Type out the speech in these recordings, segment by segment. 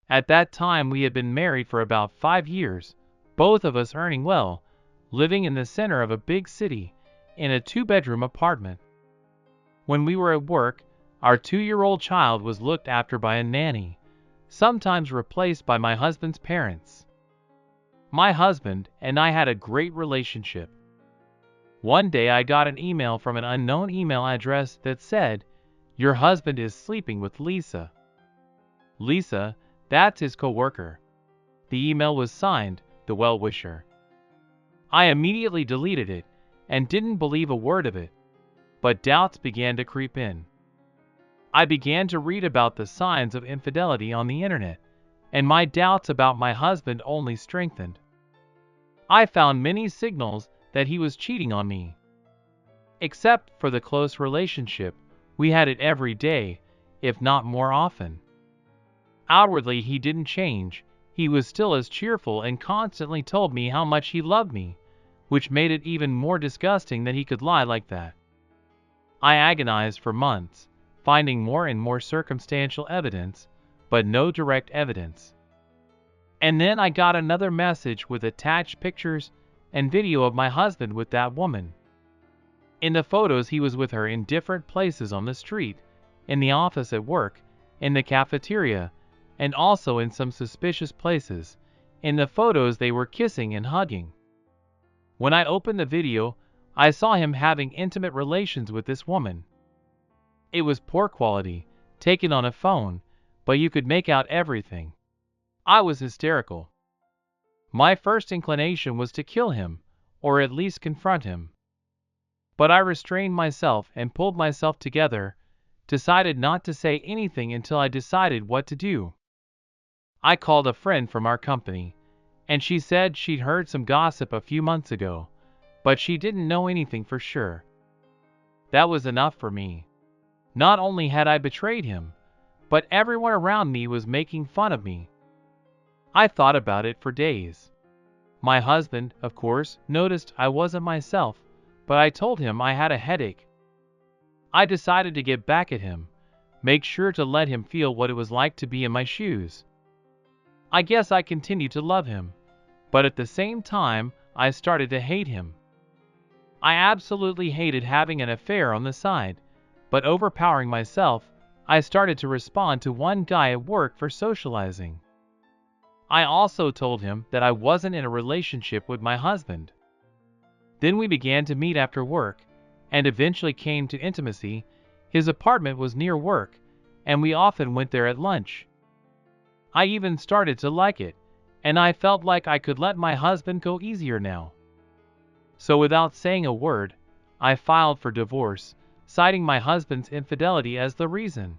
At that time, we had been married for about 5 years, both of us earning well, living in the center of a big city, in a 2-bedroom apartment. When we were at work, our 2-year-old child was looked after by a nanny, sometimes replaced by my husband's parents. My husband and I had a great relationship. One day I got an email from an unknown email address that said, "Your husband is sleeping with Lisa." Lisa, that's his co-worker. The email was signed, "The Well-Wisher." I immediately deleted it and didn't believe a word of it, but doubts began to creep in. I began to read about the signs of infidelity on the internet, and my doubts about my husband only strengthened. I found many signals that he was cheating on me. Except for the close relationship, we had it every day, if not more often. Outwardly, he didn't change. He was still as cheerful and constantly told me how much he loved me, which made it even more disgusting that he could lie like that. I agonized for months, finding more and more circumstantial evidence, but no direct evidence. And then I got another message with attached pictures and video of my husband with that woman. In the photos, he was with her in different places on the street, in the office at work, in the cafeteria, and also in some suspicious places. In the photos, they were kissing and hugging. When I opened the video, I saw him having intimate relations with this woman. It was poor quality, taken on a phone, but you could make out everything. I was hysterical. My first inclination was to kill him, or at least confront him. But I restrained myself and pulled myself together, decided not to say anything until I decided what to do. I called a friend from our company, and she said she'd heard some gossip a few months ago, but she didn't know anything for sure. That was enough for me. Not only had I betrayed him, but everyone around me was making fun of me. I thought about it for days. My husband, of course, noticed I wasn't myself, but I told him I had a headache. I decided to get back at him, make sure to let him feel what it was like to be in my shoes. I guess I continued to love him, but at the same time, I started to hate him. I absolutely hated having an affair on the side, but overpowering myself, I started to respond to one guy at work for socializing. I also told him that I wasn't in a relationship with my husband. Then we began to meet after work, and eventually came to intimacy. His apartment was near work, and we often went there at lunch. I even started to like it, and I felt like I could let my husband go easier now. So without saying a word, I filed for divorce, citing my husband's infidelity as the reason.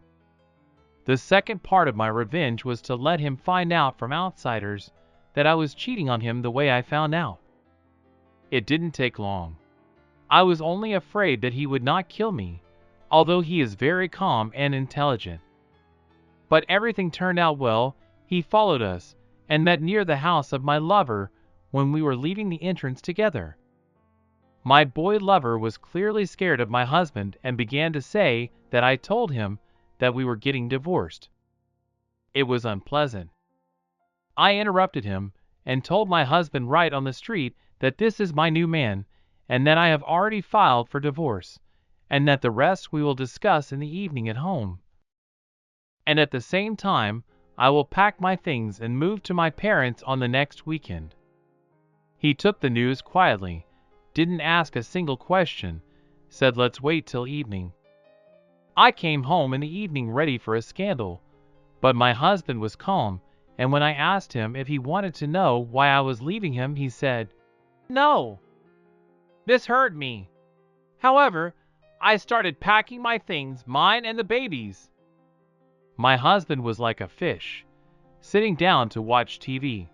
The second part of my revenge was to let him find out from outsiders that I was cheating on him the way I found out. It didn't take long. I was only afraid that he would not kill me, although he is very calm and intelligent. But everything turned out well. He followed us and met near the house of my lover when we were leaving the entrance together. My boy lover was clearly scared of my husband and began to say that I told him that we were getting divorced. It was unpleasant. I interrupted him and told my husband right on the street that this is my new man and that I have already filed for divorce, and that the rest we will discuss in the evening at home. And at the same time, I will pack my things and move to my parents on the next weekend. He took the news quietly, didn't ask a single question, said let's wait till evening. I came home in the evening ready for a scandal, but my husband was calm, and when I asked him if he wanted to know why I was leaving him, he said, "No." This hurt me. However, I started packing my things, mine and the baby's. My husband was like a fish, sitting down to watch TV.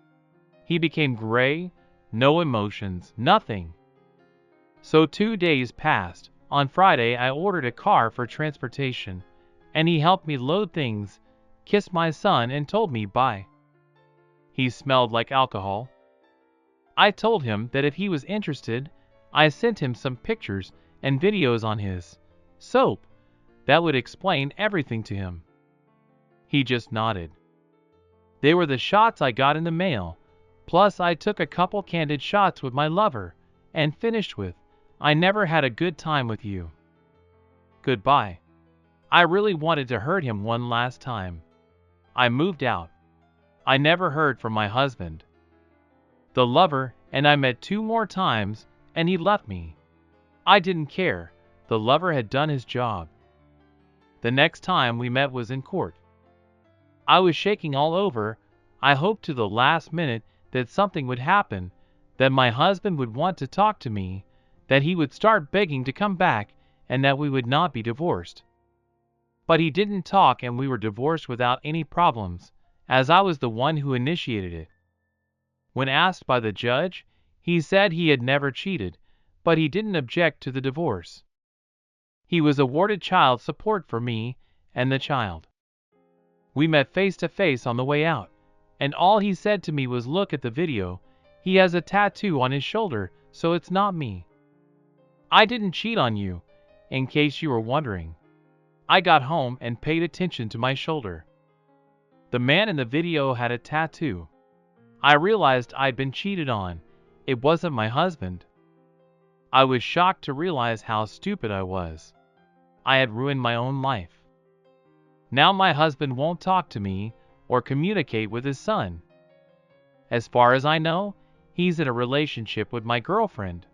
He became gray, no emotions, nothing. So 2 days passed. On Friday, I ordered a car for transportation, and he helped me load things, kissed my son, and told me bye. He smelled like alcohol. I told him that if he was interested, I sent him some pictures and videos on his soap that would explain everything to him. He just nodded. They were the shots I got in the mail. Plus, I took a couple candid shots with my lover and finished with, "I never had a good time with you. Goodbye." I really wanted to hurt him one last time. I moved out. I never heard from my husband. The lover and I met 2 more times, and he left me. I didn't care. The lover had done his job. The next time we met was in court. I was shaking all over. I hoped to the last minute that something would happen, that my husband would want to talk to me, that he would start begging to come back, and that we would not be divorced. But he didn't talk, and we were divorced without any problems, as I was the one who initiated it. When asked by the judge, he said he had never cheated, but he didn't object to the divorce. He was awarded child support for me and the child. We met face to face on the way out, and all he said to me was, "Look at the video. He has a tattoo on his shoulder, so it's not me. I didn't cheat on you, in case you were wondering." I got home and paid attention to my shoulder. The man in the video had a tattoo. I realized I'd been cheated on. It wasn't my husband. I was shocked to realize how stupid I was. I had ruined my own life. Now my husband won't talk to me or communicate with his son. As far as I know, he's in a relationship with my girlfriend.